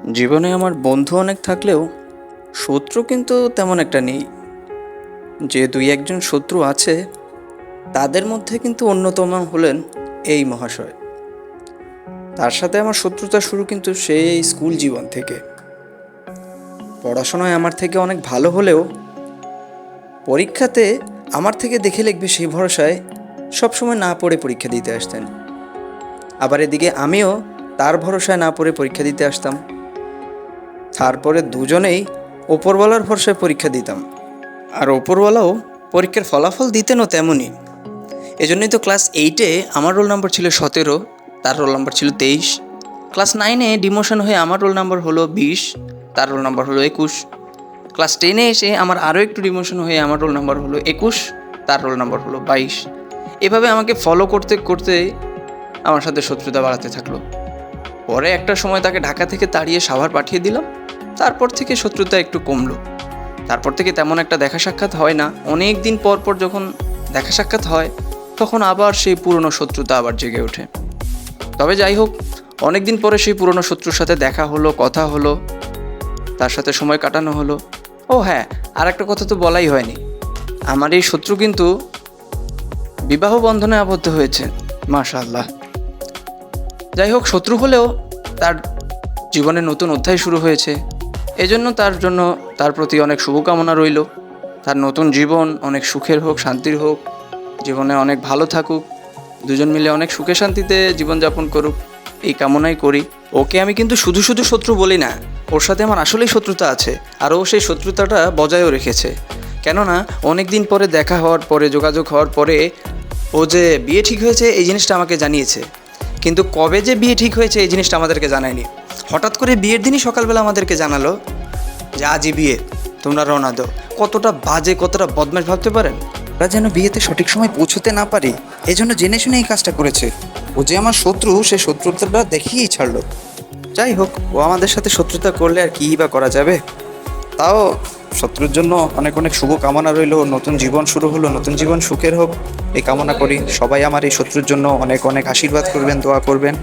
জীবনে আমার বন্ধু অনেক থাকলেও শত্রু কিন্তু তেমন একটা নেই। যে দুই একজন শত্রু আছে তাদের মধ্যে কিন্তু অন্যতম হলেন এই মহাশয়। তার সাথে আমার শত্রুতা শুরু কিন্তু সেই স্কুল জীবন থেকে। পড়াশোনায় আমার থেকে অনেক ভালো হলেও পরীক্ষাতে আমার থেকে দেখে লিখবে সেই ভরসায় সবসময় না পড়ে পরীক্ষা দিতে আসতেন। আবার এদিকে আমিও তার ভরসায় না পড়ে পরীক্ষা দিতে আসতাম। তারপরে দুজনেই ওপরওয়ালার ভরসায় পরীক্ষা দিতাম, আর ওপরওয়ালাও পরীক্ষার ফলাফল দিতেনও তেমনই। এজন্যই তো ক্লাস 8-এ আমার রোল নাম্বার ছিল 17, তার রোল নাম্বার ছিল 23। ক্লাস 9-এ ডিমোশন হয়ে আমার রোল নাম্বার হলো 20, তার রোল নাম্বার হলো 21। ক্লাস 10-এ এসে আমার আরও একটু ডিমোশন হয়ে আমার রোল নাম্বার হলো 21, তার রোল নাম্বার হলো 22। এভাবে আমাকে ফলো করতে করতে আমার সাথে শত্রুতা বাড়াতে থাকলো। পরে একটা সময় তাকে ঢাকা থেকে তাড়িয়ে সাভার পাঠিয়ে দিলাম। তারপর থেকে শত্রুতা একটু কমলো। তারপর থেকে তেমন একটা দেখা সাক্ষাৎ হয় না। অনেক দিন পর পর যখন দেখা সাক্ষাৎ হয় তখন আবার সেই পুরনো শত্রুতা আবার জেগে ওঠে। তবে যাই হোক, অনেক দিন পরে সেই পুরনো শত্রুর সাথে দেখা হলো, কথা হলো, তার সাথে সময় কাটানো হলো। ও হ্যাঁ, আর একটা কথা তো বলাই হয়নি, আমার এই শত্রু কিন্তু বিবাহ বন্ধনে আবদ্ধ হয়েছে, মাশাআল্লাহ। যাই হোক, শত্রু হলেও তার জীবনে নতুন অধ্যায় শুরু হয়েছে। এজন্য তার প্রতি অনেক শুভকামনা রইল। তার নতুন জীবন অনেক সুখের হোক, শান্তির হোক, জীবনে অনেক ভালো থাকুক, দুজন মিলে অনেক সুখে শান্তিতে জীবনযাপন করুক, এই কামনাই করি। ওকে আমি কিন্তু শুধু শুধু শত্রু বলি না, ওর সাথে আমার আসলেই শত্রুতা আছে, আর ও সেই শত্রুতাটা বজায়ও রেখেছে। কেননা অনেক দিন পরে দেখা হওয়ার পরে, যোগাযোগ হওয়ার পরে ও যে বিয়ে ঠিক হয়েছে এই জিনিসটা আমাকে জানিয়েছে, কিন্তু কবে যে বিয়ে ঠিক হয়েছে এই জিনিসটা আমাদেরকে জানায়নি। হঠাৎ করে বিয়ের দিনই সকালবেলা আমাদেরকে জানালো যে আজই বিয়ে, তোমরা রওনা দাও। কতটা বাজে, কতটা বদমাশ ভাবতে পারেন। ওরা যেন বিয়েতে সঠিক সময় পৌঁছতে না পারে, এই জন্য জেনে শুনে এই কাজটা করেছে। ও যে আমার শত্রু, সে শত্রুতাটা দেখিয়েই ছাড়লো। যাই হোক, ও আমাদের সাথে শত্রুতা করলে আর কী বা করা যাবে। তাও শত্রুর জন্য অনেক অনেক শুভ কামনা রইল। নতুন জীবন শুরু হলো, নতুন জীবন সুখের হোক এই কামনা করি। সবাই আমার এই শত্রুর জন্য অনেক অনেক আশীর্বাদ করবেন, দোয়া করবেন।